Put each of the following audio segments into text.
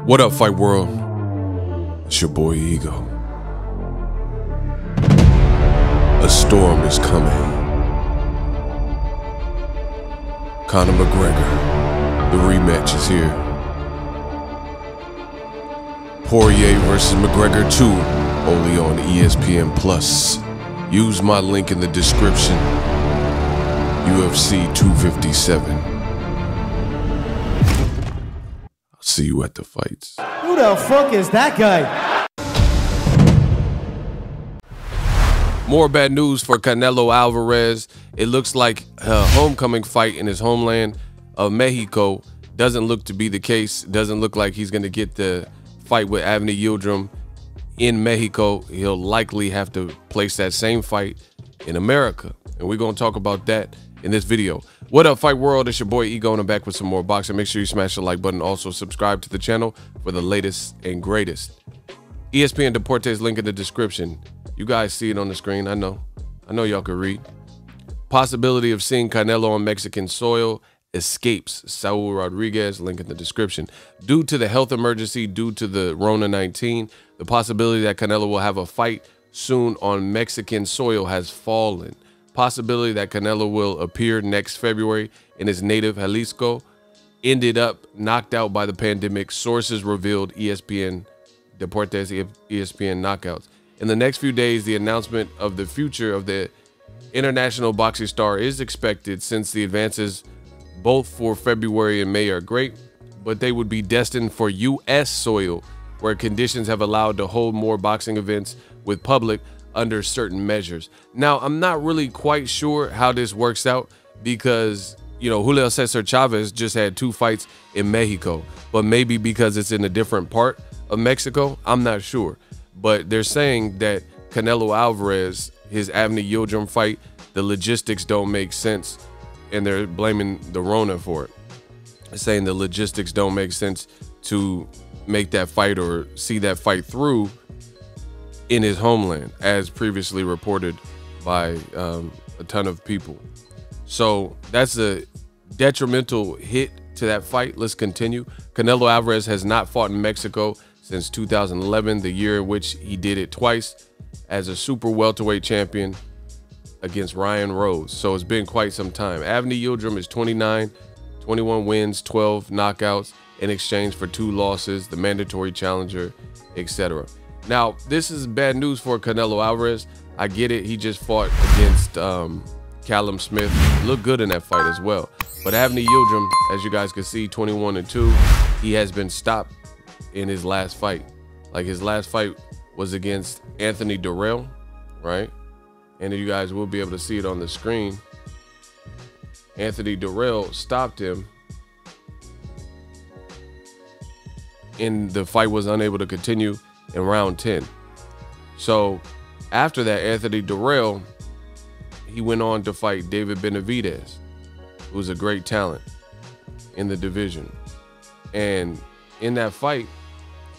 What up, Fight World? It's your boy Ego. A storm is coming. Conor McGregor, the rematch is here. Poirier versus McGregor 2, only on ESPN Plus. Use my link in the description. UFC 257. See you at the fights. Who the fuck is that guy? More bad news for Canelo Alvarez. It looks like a homecoming fight in his homeland of Mexico doesn't look to be the case. Doesn't look like he's going to get the fight with Avni Yildirim in Mexico. He'll likely have to place that same fight in America. And we're going to talk about that in this video. What up, Fight World? It's your boy Ego, and I'm back with some more boxing. Make sure you smash the like button. Also, subscribe to the channel for the latest and greatest. ESPN Deportes link in the description. You guys see it on the screen. I know y'all can read. Possibility of seeing Canelo on Mexican soil escapes. Saul Rodriguez, link in the description. Due to the health emergency due to the Rona-19, the possibility that Canelo will have a fight soon on Mexican soil has fallen. Possibility that Canelo will appear next February in his native Jalisco ended up knocked out by the pandemic. Sources revealed ESPN Deportes, ESPN Knockouts. In the next few days, the announcement of the future of the international boxing star is expected, since the advances both for February and May are great, but they would be destined for U.S. soil, where conditions have allowed to hold more boxing events with public under certain measures. Now, I'm not really quite sure how this works out because, you know, Julio Cesar Chavez just had 2 fights in Mexico, but maybe because it's in a different part of Mexico, I'm not sure. But they're saying that Canelo Alvarez, his Avni Yildirim fight, the logistics don't make sense, and they're blaming the Rona for it. They're saying the logistics don't make sense to make that fight or see that fight through in his homeland, as previously reported by a ton of people. So that's a detrimental hit to that fight. Let's continue. Canelo Alvarez has not fought in Mexico since 2011, the year in which he did it twice as a super welterweight champion against Ryan Rose. So it's been quite some time. Avni Yildirim is 29, 21 wins, 12 knockouts in exchange for 2 losses, the mandatory challenger, etc. Now, this is bad news for Canelo Alvarez. I get it. He just fought against Callum Smith. Looked good in that fight as well. But Avni Yildirim, as you guys can see, 21-2. He has been stopped in his last fight. Like, his last fight was against Anthony Derailed, right? And you guys will be able to see it on the screen. Anthony Derailed stopped him, and the fight was unable to continue in round 10. So after that, Anthony Derailed, he went on to fight David Benavidez, who's a great talent in the division. And in that fight,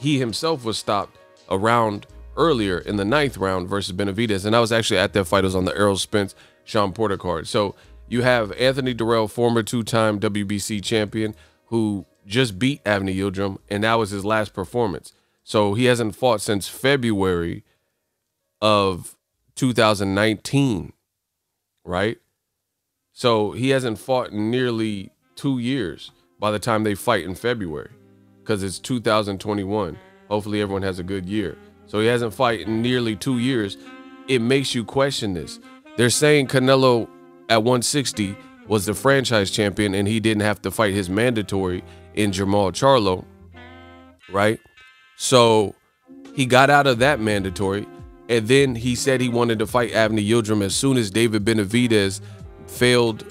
he himself was stopped a round earlier in the 9th round versus Benavidez. And I was actually at that fight. I was on the Errol Spence, Sean Porter card. So you have Anthony Derailed, former 2-time WBC champion, who just beat Avni Yildirim, and that was his last performance. So he hasn't fought since February of 2019, right? So he hasn't fought in nearly 2 years by the time they fight in February, because it's 2021. Hopefully everyone has a good year. So he hasn't fought in nearly 2 years. It makes you question this. They're saying Canelo at 160 was the franchise champion and he didn't have to fight his mandatory in Jermall Charlo, right? So he got out of that mandatory, and then he said he wanted to fight Avni Yildirim as soon as David Benavidez failed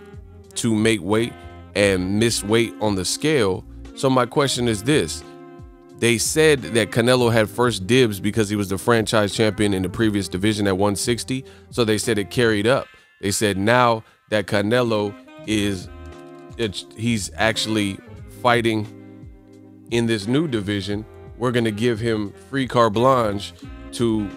to make weight and missed weight on the scale. So my question is this. They said that Canelo had first dibs because he was the franchise champion in the previous division at 160. So they said it carried up. They said now that Canelo he's actually fighting in this new division, we're going to give him free carte blanche to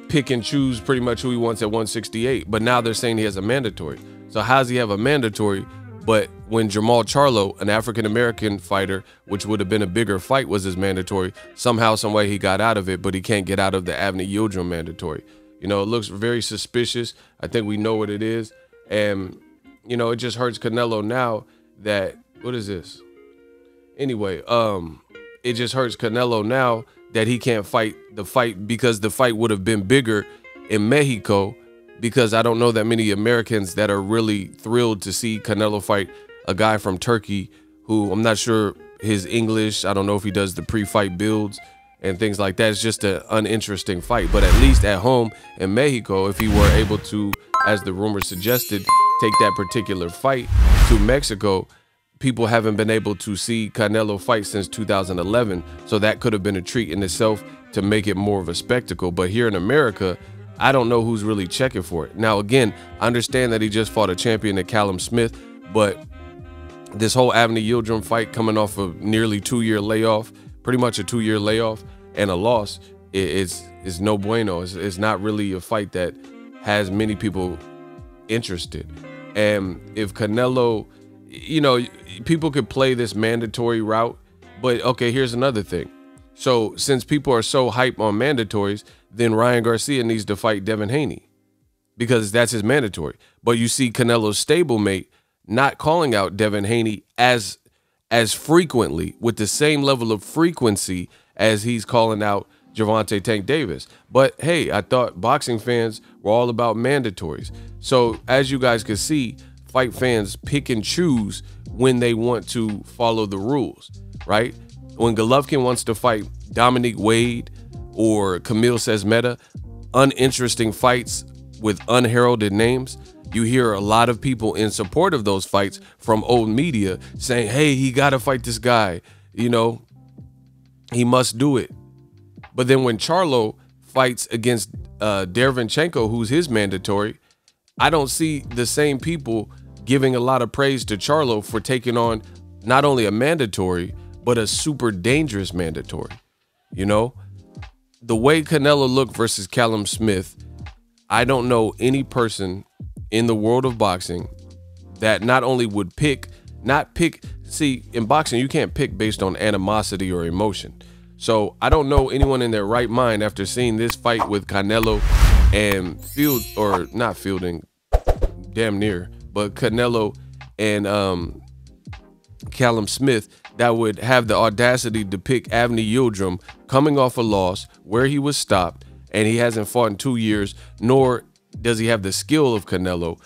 pick and choose pretty much who he wants at 168. But now they're saying he has a mandatory. So how does he have a mandatory, but when Jamal Charlo, an African-American fighter, which would have been a bigger fight, was his mandatory, somehow, some way he got out of it, but he can't get out of the Avni Yildirim mandatory. You know, it looks very suspicious. I think we know what it is. And, you know, it just hurts Canelo now that, what is this? Anyway, it just hurts Canelo now that he can't fight the fight, because the fight would have been bigger in Mexico, because I don't know that many Americans that are really thrilled to see Canelo fight a guy from Turkey who, I'm not sure his English, I don't know if he does the pre-fight builds and things like that. It's just an uninteresting fight. But at least at home in Mexico, if he were able to, as the rumor suggested, take that particular fight to Mexico, people haven't been able to see Canelo fight since 2011. So that could have been a treat in itself to make it more of a spectacle. But here in America, I don't know who's really checking for it. Now, again, I understand that he just fought a champion at Callum Smith, but this whole Avni Yildirim fight coming off a nearly 2-year layoff, pretty much a 2-year layoff and a loss, is no bueno. It's not really a fight that has many people interested. And if Canelo, you know, people could play this mandatory route, but okay, here's another thing. So since people are so hype on mandatories, then Ryan Garcia needs to fight Devin Haney because that's his mandatory. But you see Canelo's stablemate not calling out Devin Haney as frequently, with the same level of frequency as he's calling out Gervonta Tank Davis. But hey, I thought boxing fans were all about mandatories. So as you guys can see, fight fans pick and choose when they want to follow the rules, right? When Golovkin wants to fight Dominique Wade or Camille Sesmeta, uninteresting fights with unheralded names, you hear a lot of people in support of those fights from old media saying, hey, he got to fight this guy. You know, he must do it. But then when Charlo fights against Derevyanchenko, who's his mandatory, I don't see the same people giving a lot of praise to Charlo for taking on not only a mandatory, but a super dangerous mandatory. You know, the way Canelo looked versus Callum Smith, I don't know any person in the world of boxing that not only would see, in boxing, you can't pick based on animosity or emotion. So I don't know anyone in their right mind after seeing this fight with Canelo and damn near, but Canelo and Callum Smith, that would have the audacity to pick Avni Yildirim coming off a loss where he was stopped and he hasn't fought in 2 years, nor does he have the skill of Canelo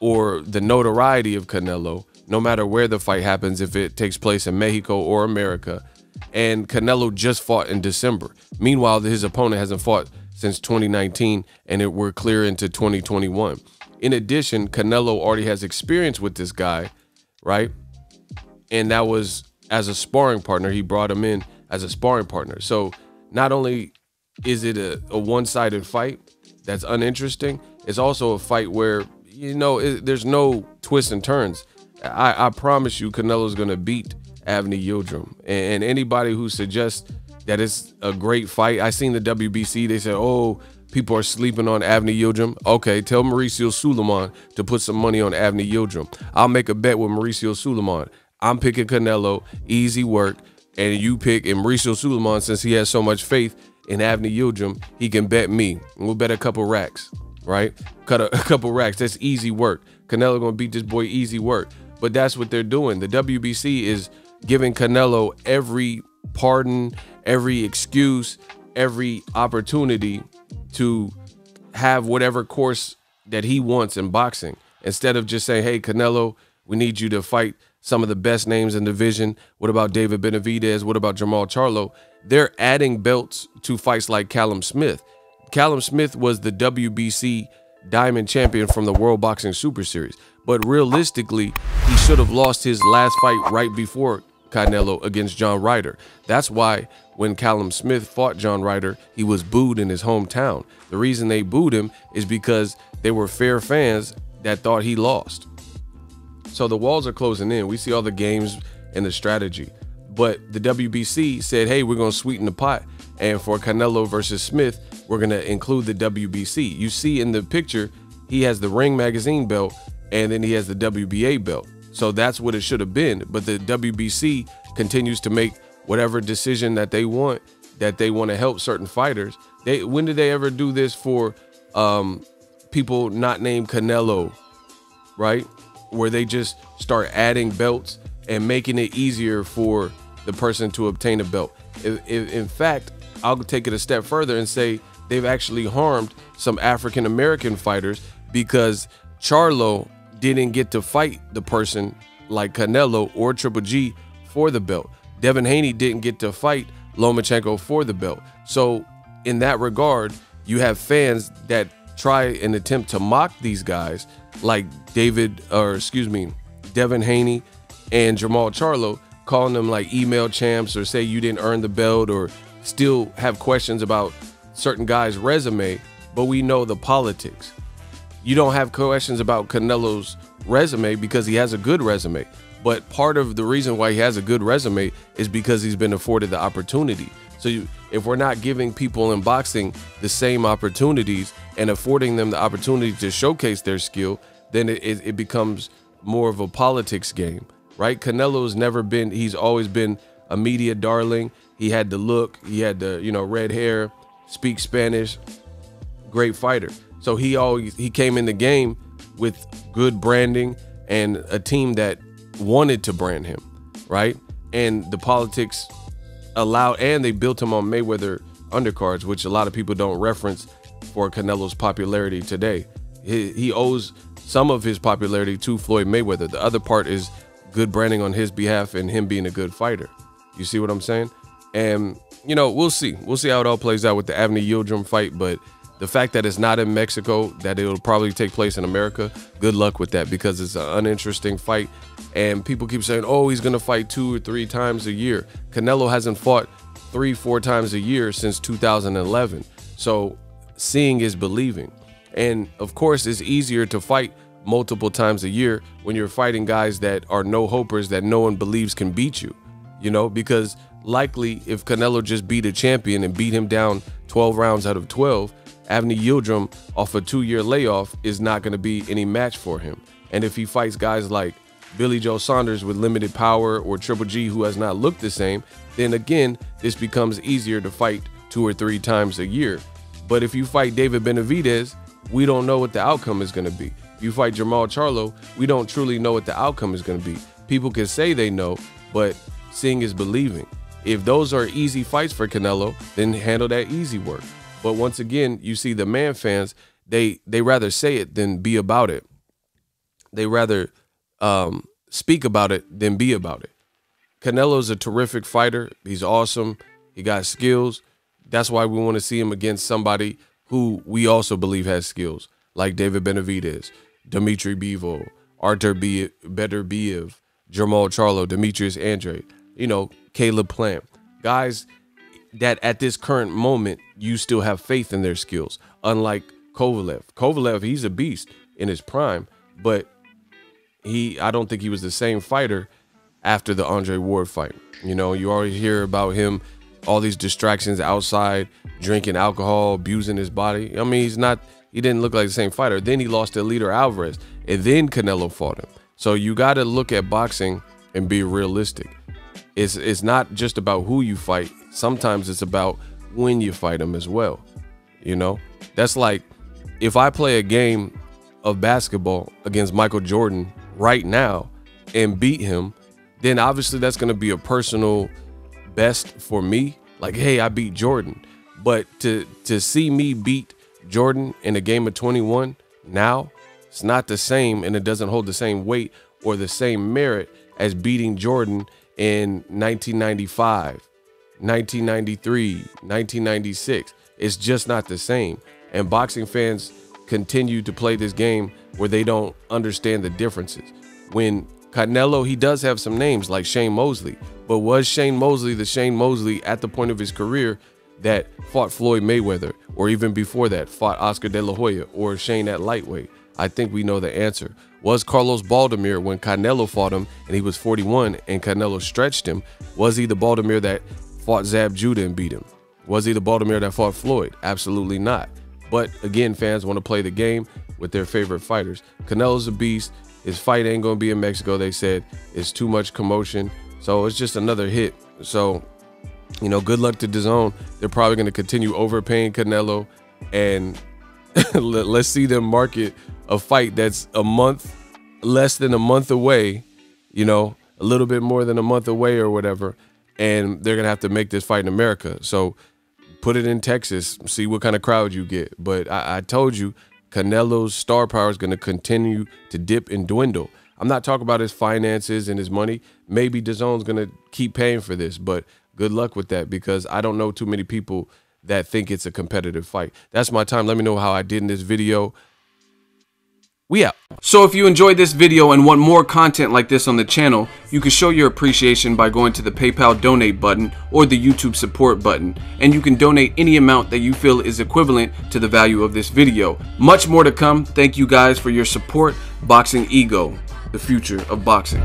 or the notoriety of Canelo, no matter where the fight happens, if it takes place in Mexico or America. And Canelo just fought in December. Meanwhile, his opponent hasn't fought since 2019, and we're clear into 2021. In addition, Canelo already has experience with this guy, right? And that was as a sparring partner. He brought him in as a sparring partner. So not only is it a one-sided fight that's uninteresting, it's also a fight where, you know, there's no twists and turns. I promise you Canelo's going to beat Avni Yildirim. And anybody who suggests that it's a great fight, I seen the WBC, they said, oh, people are sleeping on Avni Yildirim. Okay, tell Mauricio Suleiman to put some money on Avni Yildirim. I'll make a bet with Mauricio Suleiman. I'm picking Canelo, easy work, and you pick, and Mauricio Suleiman, since he has so much faith in Avni Yildirim, he can bet me. And we'll bet a couple racks, right? Cut a couple racks. That's easy work. Canelo gonna beat this boy, easy work. But that's what they're doing. The WBC is giving Canelo every pardon, every excuse, every opportunity to have whatever course that he wants in boxing, instead of just saying, hey, Canelo, we need you to fight some of the best names in the division. What about David Benavidez? What about Jamal Charlo? They're adding belts to fights like Callum Smith. Callum Smith was the WBC Diamond Champion from the World Boxing Super Series. But realistically, he should have lost his last fight right before Canelo against John Ryder. That's why when Callum Smith fought John Ryder, he was booed in his hometown. The reason they booed him is because they were fair fans that thought he lost. So the walls are closing in. We see all the games and the strategy. But the WBC said, hey, we're going to sweeten the pot. And for Canelo versus Smith, we're going to include the WBC. You see in the picture, he has the Ring Magazine belt, and then he has the WBA belt. So that's what it should have been. But the WBC continues to make whatever decision that they want to help certain fighters. When did they ever do this for people not named Canelo, right? Where they just start adding belts and making it easier for the person to obtain a belt. In fact, I'll take it a step further and say they've actually harmed some African American fighters because Charlo didn't get to fight the person like Canelo or Triple G for the belt. Devin Haney didn't get to fight Lomachenko for the belt. So in that regard, you have fans that try and attempt to mock these guys like Devin Haney and Jamal Charlo, calling them like email champs or say you didn't earn the belt or still have questions about certain guys' resume, but we know the politics. You don't have questions about Canelo's resume because he has a good resume. But part of the reason why he has a good resume is because he's been afforded the opportunity. So if we're not giving people in boxing the same opportunities and affording them the opportunity to showcase their skill, then it becomes more of a politics game, right? Canelo's never been, he's always been a media darling. He had the look, he had the, red hair, speak Spanish, great fighter. So he came in the game with good branding and a team that wanted to brand him, right? And the politics allowed, and they built him on Mayweather undercards, which a lot of people don't reference for Canelo's popularity today. He owes some of his popularity to Floyd Mayweather. The other part is good branding on his behalf and him being a good fighter. You see what I'm saying? And, we'll see. We'll see how it all plays out with the Avni Yildirim fight, but the fact that it's not in Mexico, that it'll probably take place in America, good luck with that because it's an uninteresting fight. And people keep saying, oh, he's going to fight 2 or 3 times a year. Canelo hasn't fought 3-4 times a year since 2011. So seeing is believing. And of course, it's easier to fight multiple times a year when you're fighting guys that are no-hopers that no one believes can beat you, because likely if Canelo just beat a champion and beat him down 12 rounds out of 12, Avni Yildirim off a 2-year layoff is not going to be any match for him. And if he fights guys like Billy Joe Saunders with limited power or Triple G who has not looked the same, then again, this becomes easier to fight 2 or 3 times a year. But if you fight David Benavidez, we don't know what the outcome is going to be. If you fight Jamal Charlo, we don't truly know what the outcome is going to be. People can say they know, but seeing is believing. If those are easy fights for Canelo, then handle that easy work. But once again, you see the man fans, they rather say it than be about it. They rather speak about it than be about it. Canelo's a terrific fighter. He's awesome. He got skills. That's why we want to see him against somebody who we also believe has skills, like David Benavidez, Dmitry Bivol, Artur Beterbiev, Jamal Charlo, Demetrius Andrade, Caleb Plant. Guys that at this current moment, you still have faith in their skills. Unlike Kovalev. Kovalev, he's a beast in his prime, but I don't think he was the same fighter after the Andre Ward fight. You always hear about him, all these distractions outside, drinking alcohol, abusing his body. I mean, he didn't look like the same fighter. Then he lost to Eleider Alvarez, and then Canelo fought him. So you got to look at boxing and be realistic. It's not just about who you fight. Sometimes it's about when you fight them as well. That's like if I play a game of basketball against Michael Jordan right now and beat him, then obviously that's going to be a personal best for me. Like, hey, I beat Jordan. But to see me beat Jordan in a game of 21 now, it's not the same, and it doesn't hold the same weight or the same merit as beating Jordan in 1995, 1993, 1996. It's just not the same. And boxing fans continue to play this game where they don't understand the differences. When Canelo, he does have some names like Shane Mosley, but was Shane Mosley the Shane Mosley at the point of his career that fought Floyd Mayweather, or even before that fought Oscar De La Hoya or Shane at lightweight? I think we know the answer. Was Carlos Baldomir, when Canelo fought him and he was 41 and Canelo stretched him, was he the Baldomir that fought Zab Judah and beat him? Was he the Baldomir that fought Floyd? Absolutely not. But again, fans want to play the game with their favorite fighters. Canelo's a beast. His fight ain't gonna be in Mexico. They said it's too much commotion. So it's just another hit. So, you know, good luck to DAZN. They're probably gonna continue overpaying Canelo, and let's see them market a fight that's less than a month away, you know, a little bit more than a month away or whatever, and they're gonna have to make this fight in America. So put it in Texas, see what kind of crowd you get. But I told you, Canelo's star power is gonna continue to dip and dwindle. I'm not talking about his finances and his money. Maybe DAZN's gonna keep paying for this, but good luck with that, because I don't know too many people that think it's a competitive fight. That's my time. Let me know how I did in this video. We out. So if you enjoyed this video and want more content like this on the channel, you can show your appreciation by going to the PayPal donate button or the YouTube support button, and you can donate any amount that you feel is equivalent to the value of this video. Much more to come. Thank you guys for your support. Boxingego, the future of boxing.